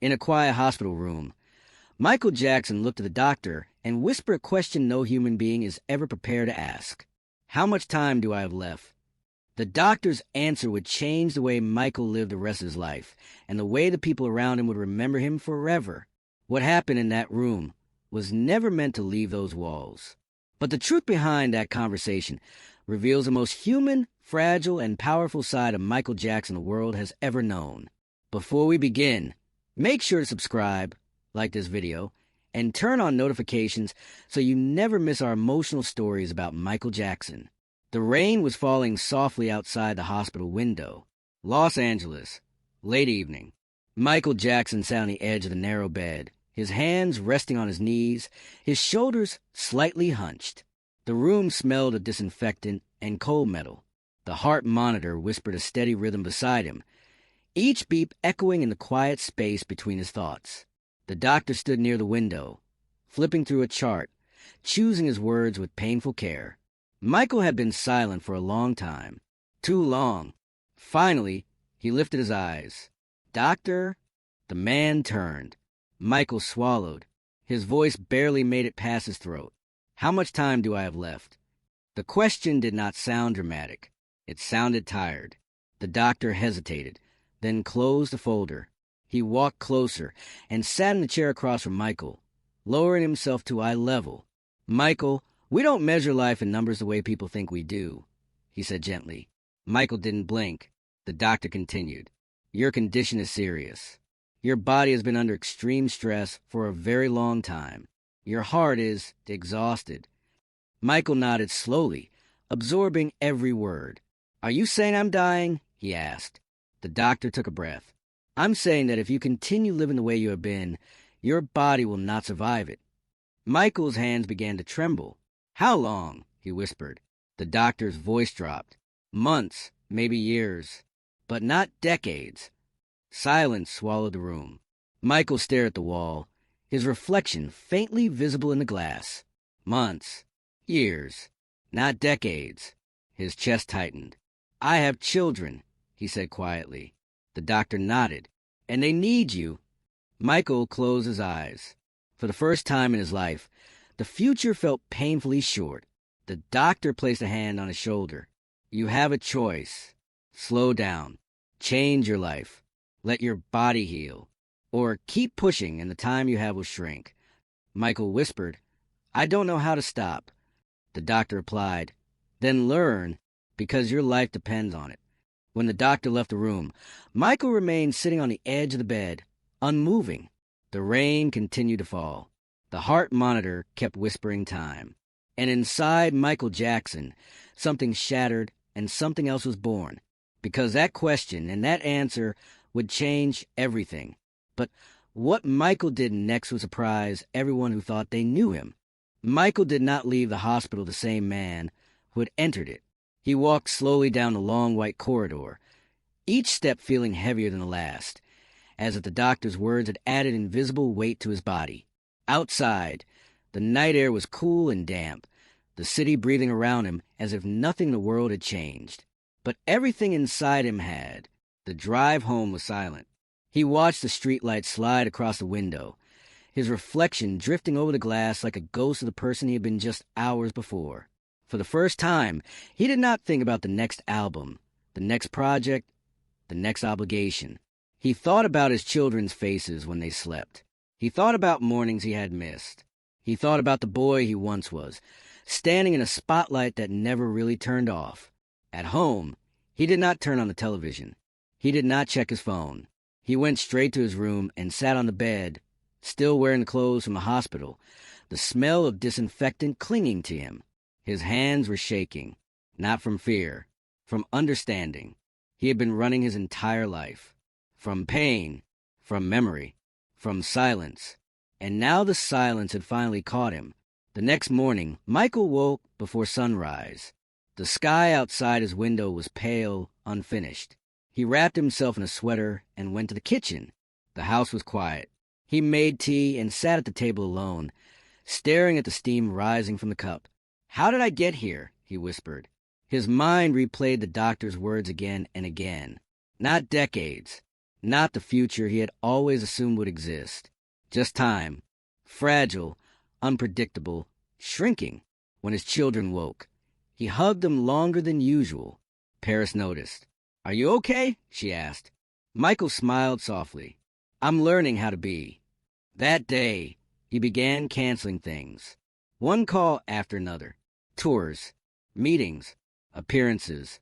In a quiet hospital room, Michael Jackson looked at the doctor and whispered a question no human being is ever prepared to ask. How much time do I have left? The doctor's answer would change the way Michael lived the rest of his life, and the way the people around him would remember him forever. What happened in that room was never meant to leave those walls. But the truth behind that conversation reveals the most human, fragile, and powerful side of Michael Jackson the world has ever known. Before we begin, make sure to subscribe, like this video, and turn on notifications so you never miss our emotional stories about Michael Jackson. The rain was falling softly outside the hospital window. Los Angeles, late evening. Michael Jackson sat on the edge of the narrow bed, his hands resting on his knees, his shoulders slightly hunched. The room smelled of disinfectant and coal metal. The heart monitor whispered a steady rhythm beside him, each beep echoing in the quiet space between his thoughts. The doctor stood near the window, flipping through a chart, choosing his words with painful care. Michael had been silent for a long time. Too long. Finally, he lifted his eyes. "Doctor?" The man turned. Michael swallowed. His voice barely made it past his throat. "How much time do I have left?" The question did not sound dramatic. It sounded tired. The doctor hesitated, then closed the folder. He walked closer and sat in the chair across from Michael, lowering himself to eye level. "Michael, we don't measure life in numbers the way people think we do," he said gently. Michael didn't blink. The doctor continued. "Your condition is serious. Your body has been under extreme stress for a very long time. Your heart is exhausted." Michael nodded slowly, absorbing every word. "Are you saying I'm dying?" he asked. The doctor took a breath. "I'm saying that if you continue living the way you have been, your body will not survive it." Michael's hands began to tremble. "How long?" he whispered. The doctor's voice dropped. "Months, maybe years, but not decades." Silence swallowed the room. Michael stared at the wall, his reflection faintly visible in the glass. "Months, years, not decades." His chest tightened. "I have children," he said quietly. The doctor nodded. "And they need you." Michael closed his eyes. For the first time in his life, the future felt painfully short. The doctor placed a hand on his shoulder. "You have a choice. Slow down. Change your life. Let your body heal. Or keep pushing and the time you have will shrink." Michael whispered, "I don't know how to stop." The doctor replied, "Then learn, because your life depends on it." When the doctor left the room, Michael remained sitting on the edge of the bed, unmoving. The rain continued to fall. The heart monitor kept whispering time. And inside Michael Jackson, something shattered and something else was born. Because that question and that answer would change everything. But what Michael did next would surprise everyone who thought they knew him. Michael did not leave the hospital the same man who had entered it. He walked slowly down the long white corridor, each step feeling heavier than the last, as if the doctor's words had added invisible weight to his body. Outside, the night air was cool and damp, the city breathing around him as if nothing in the world had changed. But everything inside him had. The drive home was silent. He watched the streetlight slide across the window, his reflection drifting over the glass like a ghost of the person he had been just hours before. For the first time, he did not think about the next album, the next project, the next obligation. He thought about his children's faces when they slept. He thought about mornings he had missed. He thought about the boy he once was, standing in a spotlight that never really turned off. At home, he did not turn on the television. He did not check his phone. He went straight to his room and sat on the bed, still wearing the clothes from the hospital, the smell of disinfectant clinging to him. His hands were shaking, not from fear, from understanding. He had been running his entire life. From pain, from memory, from silence. And now the silence had finally caught him. The next morning, Michael woke before sunrise. The sky outside his window was pale, unfinished. He wrapped himself in a sweater and went to the kitchen. The house was quiet. He made tea and sat at the table alone, staring at the steam rising from the cup. "How did I get here?" he whispered. His mind replayed the doctor's words again and again. Not decades, Not the future he had always assumed would exist. Just time. Fragile, unpredictable, shrinking when his children woke. He hugged them longer than usual. Paris noticed. "Are you okay?" she asked. Michael smiled softly. "I'm learning how to be." That day, he began canceling things. One call after another. Tours, meetings, appearances,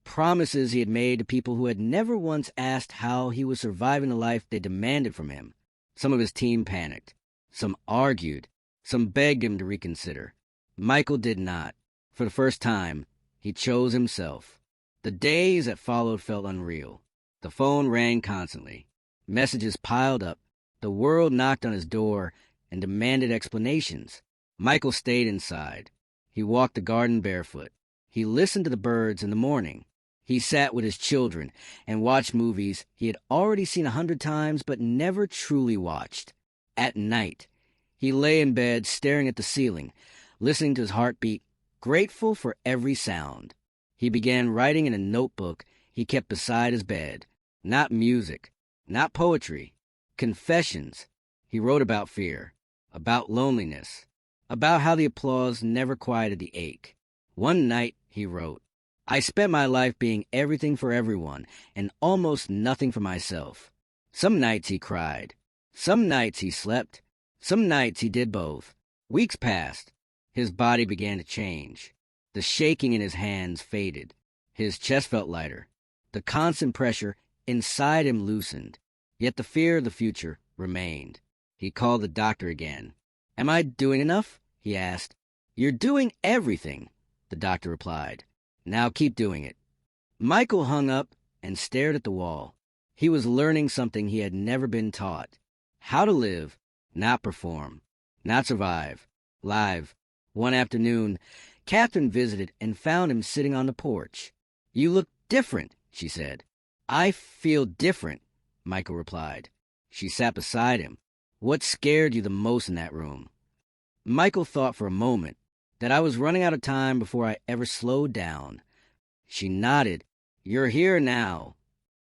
promises he had made to people who had never once asked how he was surviving the life they demanded from him. Some of his team panicked. Some argued. Some begged him to reconsider. Michael did not. For the first time, he chose himself. The days that followed felt unreal. The phone rang constantly. Messages piled up. The world knocked on his door and demanded explanations. Michael stayed inside. He walked the garden barefoot. He listened to the birds in the morning. He sat with his children and watched movies he had already seen 100 times but never truly watched. At night, he lay in bed staring at the ceiling, listening to his heartbeat, grateful for every sound. He began writing in a notebook he kept beside his bed. Not music, not poetry, confessions. He wrote about fear, about loneliness, about how the applause never quieted the ache. One night, he wrote, "I spent my life being everything for everyone and almost nothing for myself." Some nights he cried. Some nights he slept. Some nights he did both. Weeks passed. His body began to change. The shaking in his hands faded. His chest felt lighter. The constant pressure inside him loosened. Yet the fear of the future remained. He called the doctor again. "Am I doing enough?" he asked. "You're doing everything," the doctor replied. "Now keep doing it." Michael hung up and stared at the wall. He was learning something he had never been taught. How to live, not perform, not survive, live. One afternoon, Catherine visited and found him sitting on the porch. "You look different," she said. "I feel different," Michael replied. She sat beside him. "What scared you the most in that room?" Michael thought for a moment that I was running out of time before I ever slowed down. She nodded. "You're here now."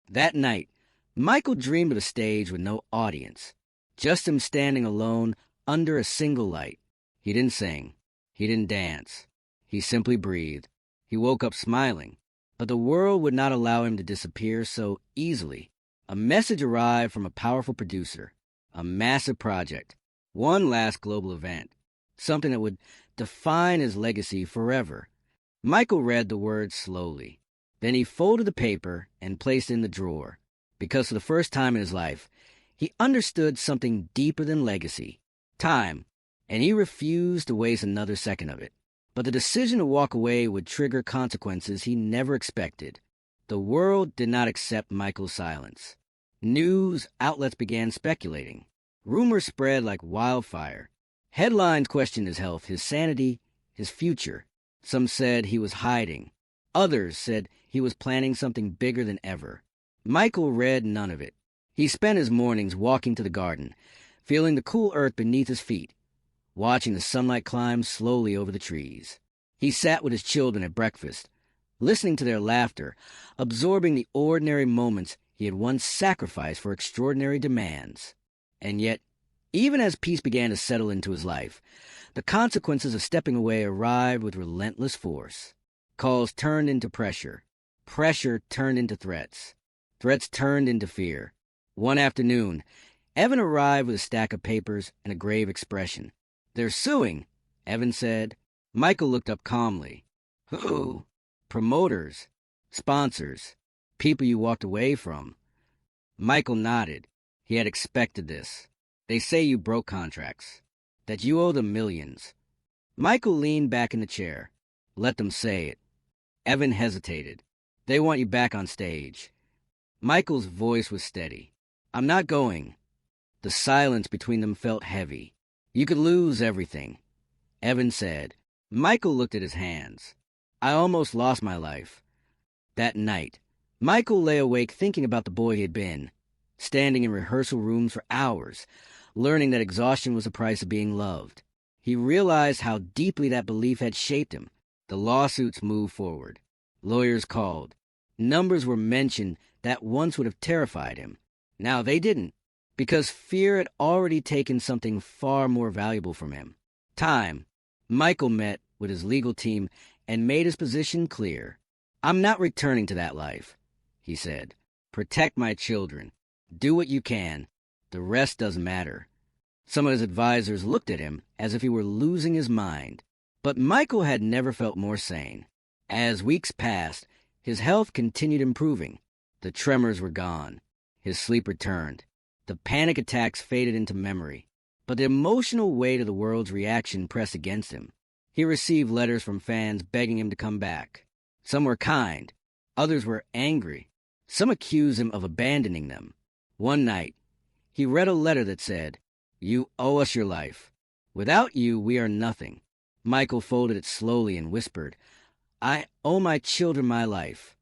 That night, Michael dreamed of a stage with no audience, just him standing alone under a single light. He didn't sing. He didn't dance. He simply breathed. He woke up smiling, but the world would not allow him to disappear so easily. A message arrived from a powerful producer, a massive project, one last global event, something that would define his legacy forever. Michael read the words slowly. Then he folded the paper and placed it in the drawer, because for the first time in his life, he understood something deeper than legacy, time, and he refused to waste another second of it. But the decision to walk away would trigger consequences he never expected. The world did not accept Michael's silence. News outlets began speculating. Rumors spread like wildfire. Headlines questioned his health, his sanity, his future. Some said he was hiding. Others said he was planning something bigger than ever. Michael read none of it. He spent his mornings walking to the garden, feeling the cool earth beneath his feet, watching the sunlight climb slowly over the trees. He sat with his children at breakfast, listening to their laughter, absorbing the ordinary moments he had once sacrificed for extraordinary demands. And yet, even as peace began to settle into his life, the consequences of stepping away arrived with relentless force. Calls turned into pressure. Pressure turned into threats. Threats turned into fear. One afternoon, Evan arrived with a stack of papers and a grave expression. "They're suing," Evan said. Michael looked up calmly. "Who?" "Promoters, sponsors, people you walked away from." Michael nodded. He had expected this. "They say you broke contracts, that you owe them millions." Michael leaned back in the chair. "Let them say it." Evan hesitated. "They want you back on stage." Michael's voice was steady. "I'm not going." The silence between them felt heavy. "You could lose everything," Evan said. Michael looked at his hands. "I almost lost my life." That night, Michael lay awake thinking about the boy he had been, standing in rehearsal rooms for hours, learning that exhaustion was the price of being loved. He realized how deeply that belief had shaped him. The lawsuits moved forward. Lawyers called. Numbers were mentioned that once would have terrified him. Now they didn't, because fear had already taken something far more valuable from him. Time. Michael met with his legal team and made his position clear. "I'm not returning to that life," he said. "Protect my children. Do what you can. The rest doesn't matter." Some of his advisors looked at him as if he were losing his mind. But Michael had never felt more sane. As weeks passed, his health continued improving. The tremors were gone. His sleep returned. The panic attacks faded into memory. But the emotional weight of the world's reaction pressed against him. He received letters from fans begging him to come back. Some were kind. Others were angry. Some accused him of abandoning them. One night, he read a letter that said, "You owe us your life. Without you, we are nothing." Michael folded it slowly and whispered, "I owe my children my life."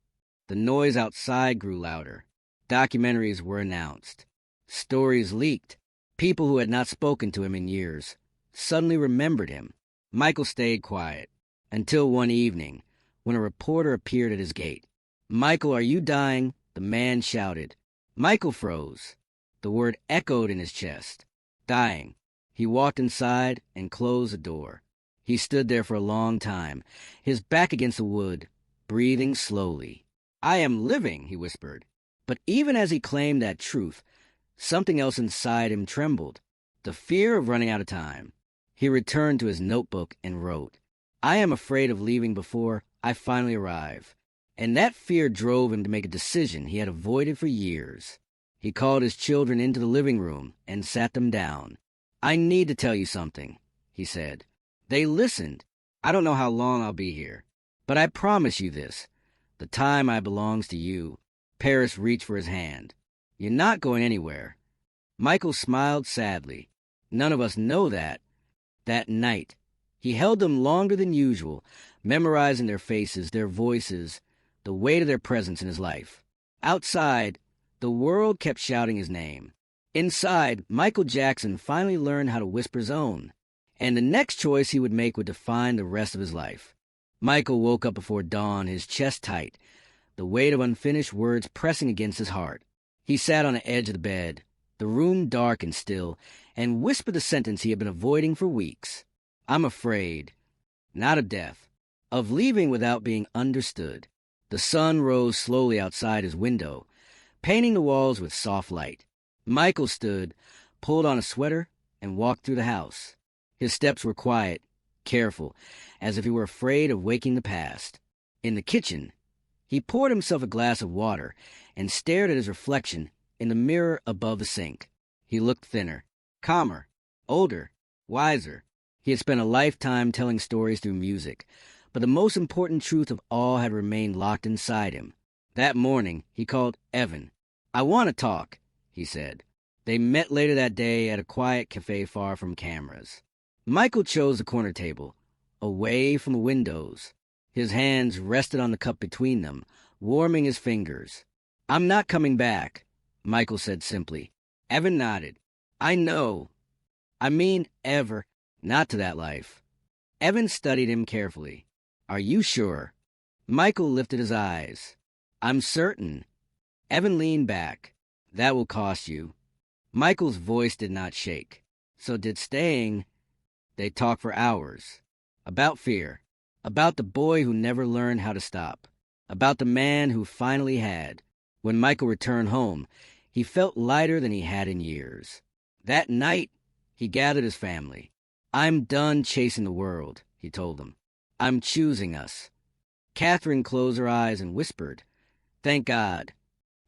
The noise outside grew louder. Documentaries were announced. Stories leaked. People who had not spoken to him in years suddenly remembered him. Michael stayed quiet until one evening when a reporter appeared at his gate. "Michael, are you dying?" the man shouted. Michael froze. The word echoed in his chest. Dying. He walked inside and closed the door. He stood there for a long time, his back against the wood, breathing slowly. "I am living," he whispered. But even as he claimed that truth, something else inside him trembled, the fear of running out of time. He returned to his notebook and wrote, "I am afraid of leaving before I finally arrive." And that fear drove him to make a decision he had avoided for years. He called his children into the living room and sat them down. "I need to tell you something," he said. They listened. "I don't know how long I'll be here, but I promise you this. The time I belongs to you." Paris reached for his hand. "You're not going anywhere." Michael smiled sadly. None of us know that. That night, he held them longer than usual, memorizing their faces, their voices, the weight of their presence in his life. Outside, the world kept shouting his name. Inside, Michael Jackson finally learned how to whisper his own, and the next choice he would make would define the rest of his life. Michael woke up before dawn, his chest tight, the weight of unfinished words pressing against his heart. He sat on the edge of the bed, the room dark and still, and whispered the sentence he had been avoiding for weeks. "I'm afraid, not of death, of leaving without being understood." The sun rose slowly outside his window, painting the walls with soft light. Michael stood, pulled on a sweater, and walked through the house. His steps were quiet, careful, as if he were afraid of waking the past. In the kitchen, he poured himself a glass of water and stared at his reflection in the mirror above the sink. He looked thinner, calmer, older, wiser. He had spent a lifetime telling stories through music, but the most important truth of all had remained locked inside him. That morning, he called Evan. "I want to talk," he said. They met later that day at a quiet cafe far from cameras. Michael chose the corner table, away from the windows. His hands rested on the cup between them, warming his fingers. "I'm not coming back," Michael said simply. Evan nodded. "I know. I mean ever. Not to that life." Evan studied him carefully. "Are you sure?" Michael lifted his eyes. "I'm certain." Evan leaned back. "That will cost you." Michael's voice did not shake. So did staying. They talked for hours. About fear. About the boy who never learned how to stop. About the man who finally had. When Michael returned home, he felt lighter than he had in years. That night, he gathered his family. "I'm done chasing the world," he told them. "I'm choosing us." Catherine closed her eyes and whispered, "Thank God."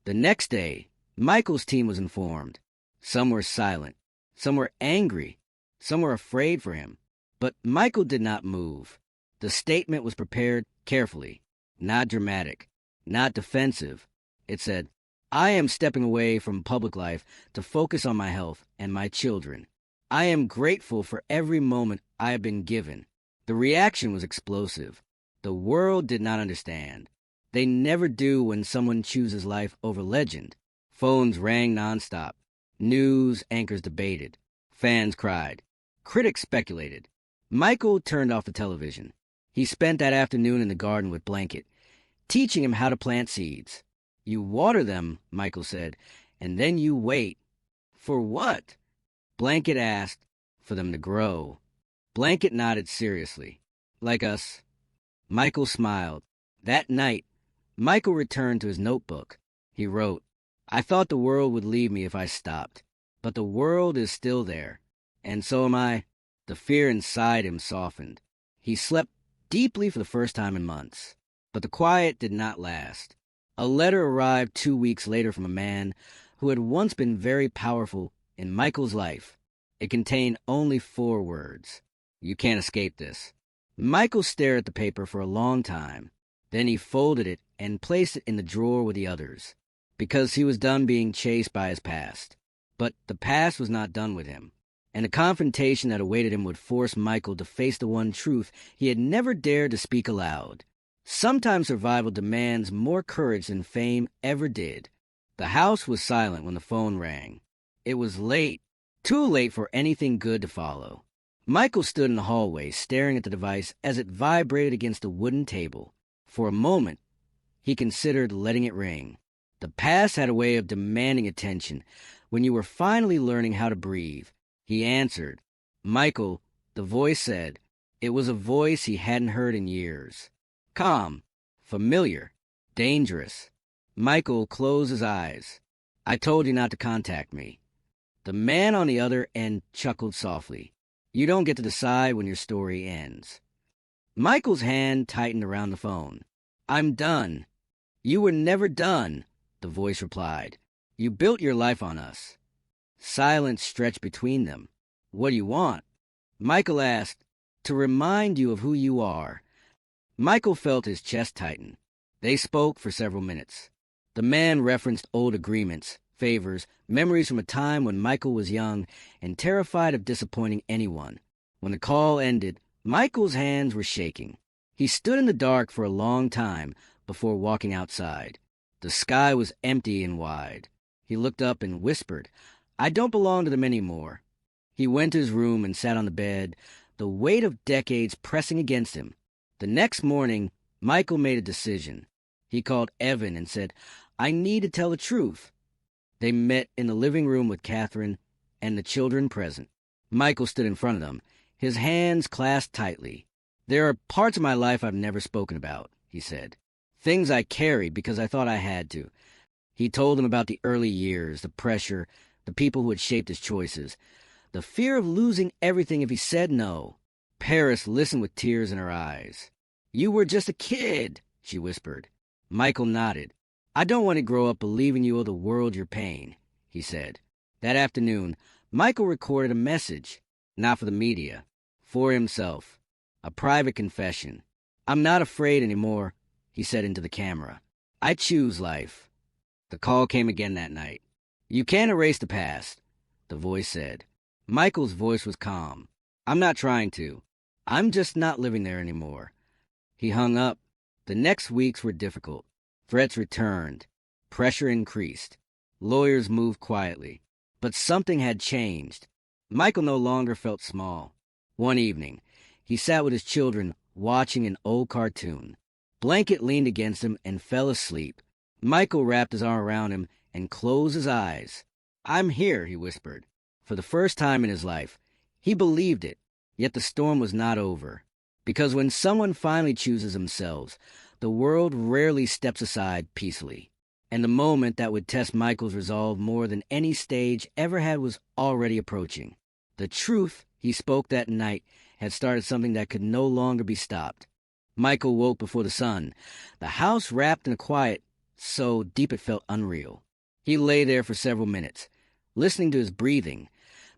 The next day, Michael's team was informed. Some were silent. Some were angry. Some were afraid for him. But Michael did not move. The statement was prepared carefully, not dramatic, not defensive. It said, "I am stepping away from public life to focus on my health and my children. I am grateful for every moment I have been given." The reaction was explosive. The world did not understand. They never do when someone chooses life over legend. Phones rang nonstop. News anchors debated. Fans cried. Critics speculated. Michael turned off the television. He spent that afternoon in the garden with Blanket, teaching him how to plant seeds. "You water them," Michael said, And then you wait. For what? Blanket asked. For them to grow. Blanket nodded seriously. Like us. Michael smiled. That night, Michael returned to his notebook. He wrote, I thought the world would leave me if I stopped. But the world is still there. And so am I. The fear inside him softened. He slept deeply for the first time in months. But the quiet did not last. A letter arrived 2 weeks later from a man who had once been very powerful in Michael's life. It contained only 4 words. You can't escape this. Michael stared at the paper for a long time. Then he folded it and placed it in the drawer with the others, because he was done being chased by his past. But the past was not done with him, and the confrontation that awaited him would force Michael to face the one truth he had never dared to speak aloud. Sometimes survival demands more courage than fame ever did. The house was silent when the phone rang. It was late, too late for anything good to follow. Michael stood in the hallway, staring at the device as it vibrated against the wooden table. For a moment, he considered letting it ring. The past had a way of demanding attention. When you were finally learning how to breathe, he answered. Michael, the voice said. It was a voice he hadn't heard in years. Calm, familiar, dangerous. Michael closed his eyes. I told you not to contact me. The man on the other end chuckled softly. You don't get to decide when your story ends. Michael's hand tightened around the phone. I'm done. You were never done, the voice replied. You built your life on us. Silence stretched between them. What do you want? Michael asked. To remind you of who you are. Michael felt his chest tighten. They spoke for several minutes. The man referenced old agreements, favors, memories from a time when Michael was young and terrified of disappointing anyone. When the call ended, Michael's hands were shaking. He stood in the dark for a long time before walking outside. The sky was empty and wide. He looked up and whispered, I don't belong to them anymore. He went to his room and sat on the bed, the weight of decades pressing against him. The next morning, Michael made a decision. He called Evan and said, I need to tell the truth. They met in the living room with Catherine and the children present. Michael stood in front of them, his hands clasped tightly. There are parts of my life I've never spoken about, he said. Things I carried because I thought I had to. He told them about the early years, the pressure, the people who had shaped his choices, the fear of losing everything if he said no. Paris listened with tears in her eyes. You were just a kid, she whispered. Michael nodded. I don't want to grow up believing you owe the world your pain, he said. That afternoon, Michael recorded a message, not for the media, for himself. A private confession. I'm not afraid anymore, he said into the camera. I choose life. The call came again that night. You can't erase the past, the voice said. Michael's voice was calm. I'm not trying to. I'm just not living there anymore. He hung up. The next weeks were difficult. Threats returned. Pressure increased. Lawyers moved quietly. But something had changed. Michael no longer felt small. One evening, he sat with his children watching an old cartoon. Blanket leaned against him and fell asleep. Michael wrapped his arm around him and closed his eyes. I'm here, he whispered. For the first time in his life, he believed it. Yet the storm was not over. Because when someone finally chooses themselves, the world rarely steps aside peacefully. And the moment that would test Michael's resolve more than any stage ever had was already approaching. The truth he spoke that night had started something that could no longer be stopped. Michael woke before the sun, the house wrapped in a quiet so deep it felt unreal. He lay there for several minutes, listening to his breathing,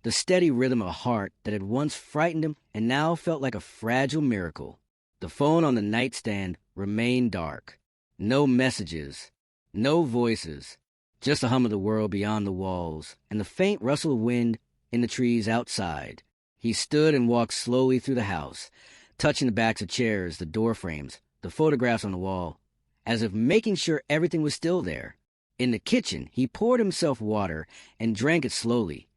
the steady rhythm of a heart that had once frightened him and now felt like a fragile miracle. The phone on the nightstand remained dark. No messages, no voices, just the hum of the world beyond the walls and the faint rustle of wind in the trees outside. He stood and walked slowly through the house, touching the backs of chairs, the door frames, the photographs on the wall, as if making sure everything was still there. In the kitchen, he poured himself water and drank it slowly,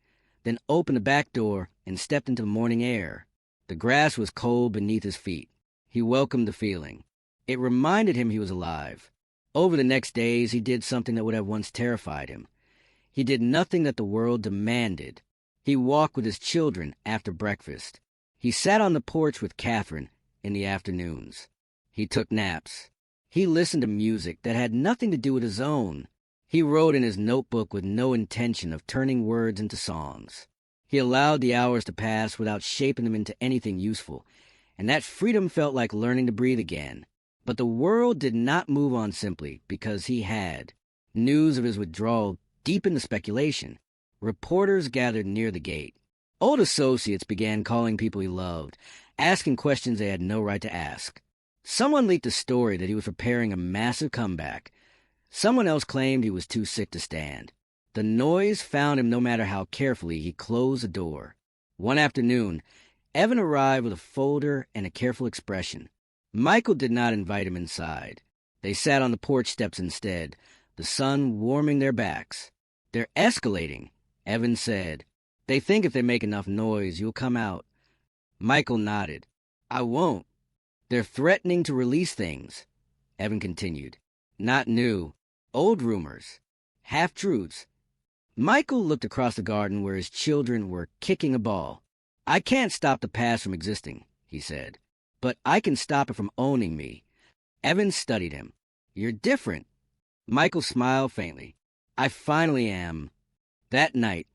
then opened the back door and stepped into the morning air. The grass was cold beneath his feet. He welcomed the feeling. It reminded him he was alive. Over the next days, he did something that would have once terrified him. He did nothing that the world demanded. He walked with his children after breakfast. He sat on the porch with Catherine in the afternoons. He took naps. He listened to music that had nothing to do with his own. He wrote in his notebook with no intention of turning words into songs. He allowed the hours to pass without shaping them into anything useful, and that freedom felt like learning to breathe again. But the world did not move on simply because he had. News of his withdrawal deepened the speculation. Reporters gathered near the gate. Old associates began calling people he loved, asking questions they had no right to ask. Someone leaked a story that he was preparing a massive comeback. Someone else claimed he was too sick to stand. The noise found him no matter how carefully he closed the door. One afternoon, Evan arrived with a folder and a careful expression. Michael did not invite him inside. They sat on the porch steps instead, the sun warming their backs. "They're escalating," Evan said. "They think if they make enough noise, you'll come out." Michael nodded. "I won't. They're threatening to release things," Evan continued. "Not new. Old rumors. Half-truths." Michael looked across the garden where his children were kicking a ball. "I can't stop the past from existing," he said, "but I can stop it from owning me." Evan studied him. "You're different." Michael smiled faintly. "I finally am." That night,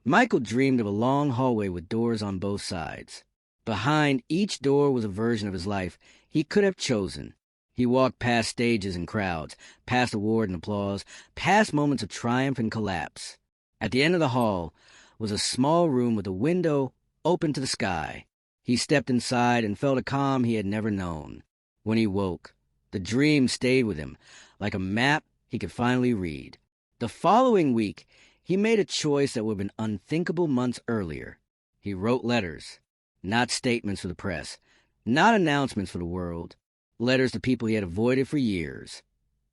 Michael dreamed of a long hallway with doors on both sides. Behind each door was a version of his life he could have chosen. He walked past stages and crowds, past award and applause, past moments of triumph and collapse. At the end of the hall was a small room with a window open to the sky. He stepped inside and felt a calm he had never known. When he woke, the dream stayed with him, like a map he could finally read. The following week, he made a choice that would have been unthinkable months earlier. He wrote letters, not statements for the press, not announcements for the world. Letters to people he had avoided for years.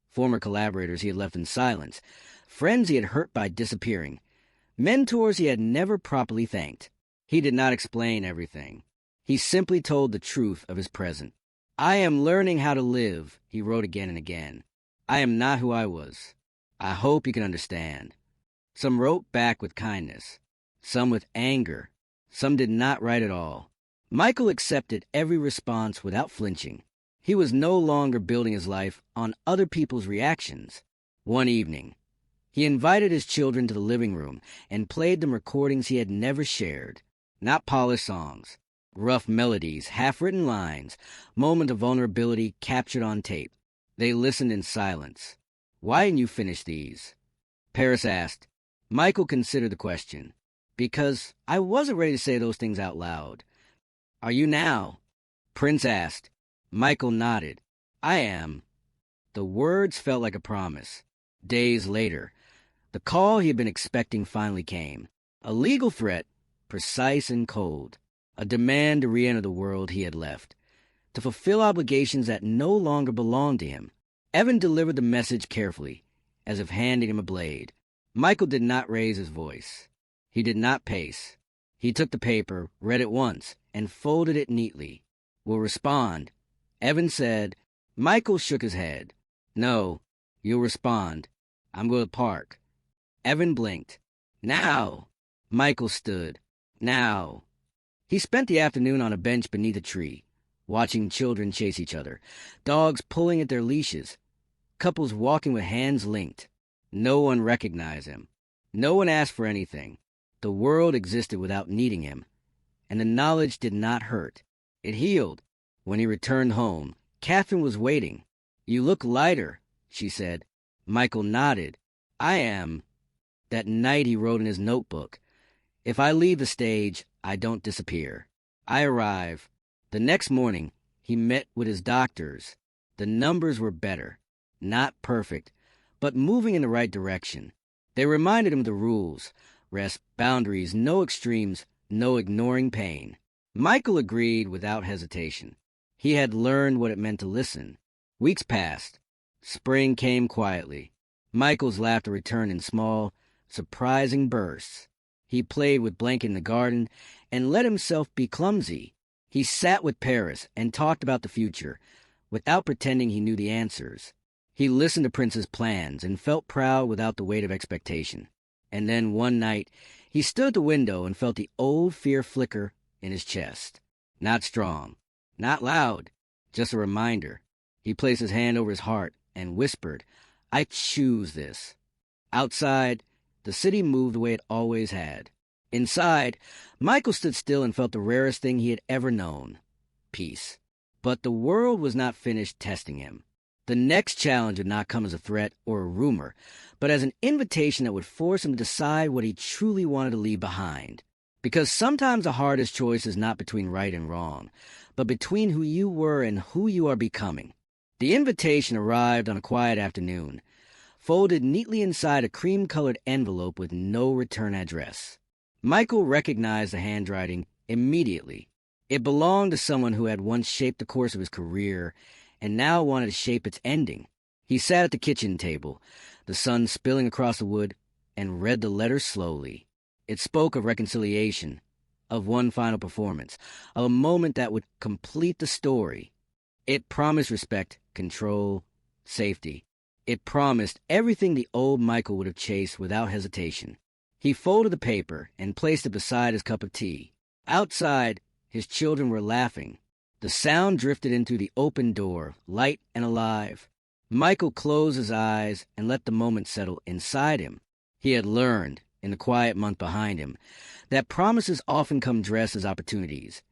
Former collaborators he had left in silence. Friends he had hurt by disappearing. Mentors he had never properly thanked. He did not explain everything. He simply told the truth of his present. "I am learning how to live," he wrote again and again. "I am not who I was. I hope you can understand." Some wrote back with kindness. Some with anger. Some did not write at all. Michael accepted every response without flinching. He was no longer building his life on other people's reactions. One evening, he invited his children to the living room and played them recordings he had never shared. Not polished songs, rough melodies, half-written lines, moments of vulnerability captured on tape. They listened in silence. "Why didn't you finish these?" Paris asked. Michael considered the question. "Because I wasn't ready to say those things out loud." "Are you now?" Prince asked. Michael nodded. "I am." The words felt like a promise. Days later, the call he had been expecting finally came. A legal threat, precise and cold. A demand to re-enter the world he had left. To fulfill obligations that no longer belonged to him. Evan delivered the message carefully, as if handing him a blade. Michael did not raise his voice. He did not pace. He took the paper, read it once, and folded it neatly. "Will respond," Evan said. Michael shook his head. "No, you'll respond. I'm going to the park." Evan blinked. "Now!" Michael stood. "Now!" He spent the afternoon on a bench beneath a tree, watching children chase each other, dogs pulling at their leashes, couples walking with hands linked. No one recognized him. No one asked for anything. The world existed without needing him, and the knowledge did not hurt. It healed. When he returned home, Catherine was waiting. "You look lighter," she said. Michael nodded. "I am." That night he wrote in his notebook, "If I leave the stage, I don't disappear. I arrive." The next morning, he met with his doctors. The numbers were better. Not perfect, but moving in the right direction. They reminded him of the rules: rest, boundaries, no extremes, no ignoring pain. Michael agreed without hesitation. He had learned what it meant to listen. Weeks passed. Spring came quietly. Michael's laughter returned in small, surprising bursts. He played with blanket in the garden and let himself be clumsy. He sat with Paris and talked about the future, without pretending he knew the answers. He listened to Prince's plans and felt proud without the weight of expectation. And then one night, he stood at the window and felt the old fear flicker in his chest. Not strong, not loud, just a reminder. He placed his hand over his heart and whispered, "I choose this." Outside, the city moved the way it always had. Inside, Michael stood still and felt the rarest thing he had ever known: peace. But the world was not finished testing him. The next challenge would not come as a threat or a rumor, but as an invitation that would force him to decide what he truly wanted to leave behind. Because sometimes the hardest choice is not between right and wrong, but between who you were and who you are becoming. The invitation arrived on a quiet afternoon, folded neatly inside a cream-colored envelope with no return address. Michael recognized the handwriting immediately. It belonged to someone who had once shaped the course of his career and now wanted to shape its ending. He sat at the kitchen table, the sun spilling across the wood, and read the letter slowly. It spoke of reconciliation, of one final performance, of a moment that would complete the story. It promised respect, control, safety. It promised everything the old Michael would have chased without hesitation. He folded the paper and placed it beside his cup of tea. Outside, his children were laughing. The sound drifted in through the open door, light and alive. Michael closed his eyes and let the moment settle inside him. He had learned, in the quiet month behind him, that promises often come dressed as opportunities,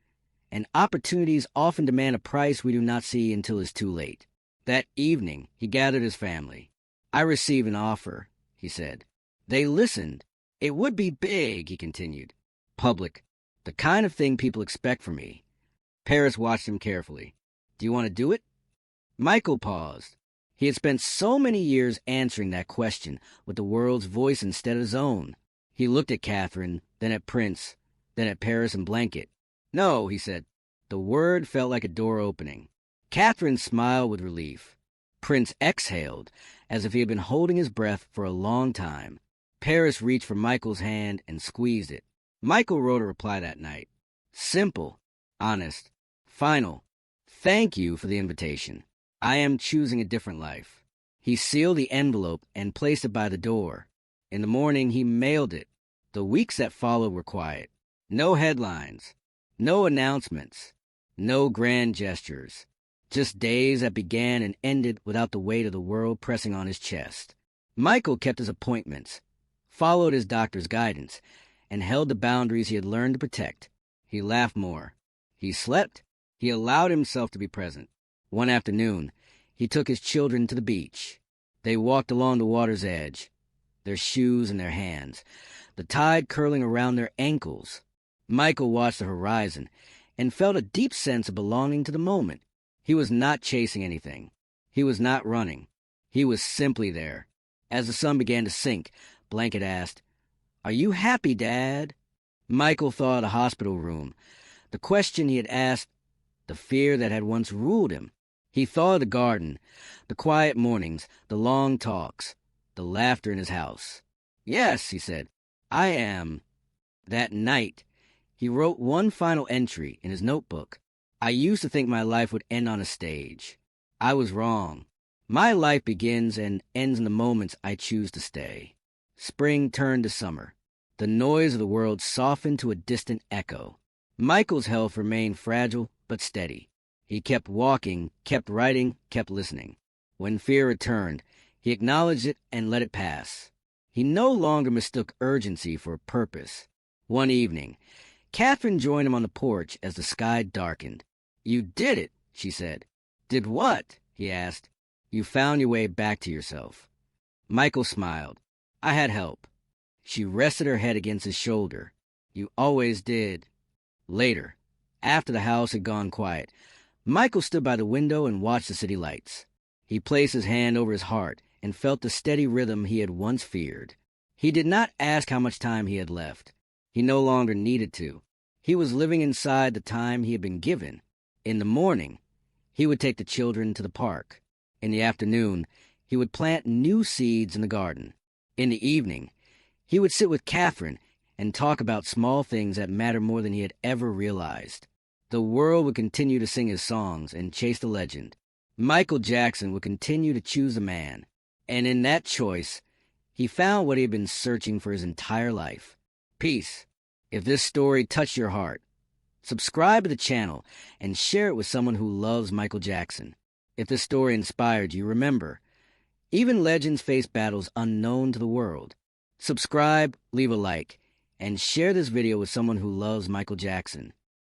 and opportunities often demand a price we do not see until it's too late. That evening, he gathered his family. "I received an offer," he said. They listened. "It would be big," he continued. "Public. The kind of thing people expect from me." Paris watched him carefully. "Do you want to do it?" Michael paused. He had spent so many years answering that question with the world's voice instead of his own. He looked at Catherine, then at Prince, then at Paris and Blanket. "No," he said. The word felt like a door opening. Catherine smiled with relief. Prince exhaled, as if he had been holding his breath for a long time. Paris reached for Michael's hand and squeezed it. Michael wrote a reply that night. Simple, honest, final. "Thank you for the invitation. I am choosing a different life." He sealed the envelope and placed it by the door. In the morning, he mailed it. The weeks that followed were quiet. No headlines, no announcements, no grand gestures. Just days that began and ended without the weight of the world pressing on his chest. Michael kept his appointments, followed his doctor's guidance, and held the boundaries he had learned to protect. He laughed more. He slept. He allowed himself to be present. One afternoon, he took his children to the beach. They walked along the water's edge, their shoes in their hands, the tide curling around their ankles. Michael watched the horizon and felt a deep sense of belonging to the moment. He was not chasing anything. He was not running. He was simply there. As the sun began to sink, Blanket asked, "Are you happy, Dad?" Michael thought of the hospital room, the question he had asked, the fear that had once ruled him. He thought of the garden, the quiet mornings, the long talks, the laughter in his house. "Yes," he said, "I am." That night, he wrote one final entry in his notebook. "I used to think my life would end on a stage. I was wrong. My life begins and ends in the moments I choose to stay." Spring turned to summer. The noise of the world softened to a distant echo. Michael's health remained fragile but steady. He kept walking, kept writing, kept listening. When fear returned, he acknowledged it and let it pass. He no longer mistook urgency for purpose. One evening, Catherine joined him on the porch as the sky darkened. "You did it," she said. "Did what?" he asked. "You found your way back to yourself." Michael smiled. "I had help." She rested her head against his shoulder. "You always did." Later, after the house had gone quiet, Michael stood by the window and watched the city lights. He placed his hand over his heart and felt the steady rhythm he had once feared. He did not ask how much time he had left. He no longer needed to. He was living inside the time he had been given. In the morning, he would take the children to the park. In the afternoon, he would plant new seeds in the garden. In the evening, he would sit with Catherine and talk about small things that mattered more than he had ever realized. The world would continue to sing his songs and chase the legend. Michael Jackson would continue to choose a man. And in that choice, He found what he had been searching for his entire life. Peace. If this story touched your heart, subscribe to the channel and share it with someone who loves Michael Jackson. If this story inspired you, remember, even legends face battles unknown to the world. Subscribe, leave a like, and share this video with someone who loves Michael Jackson.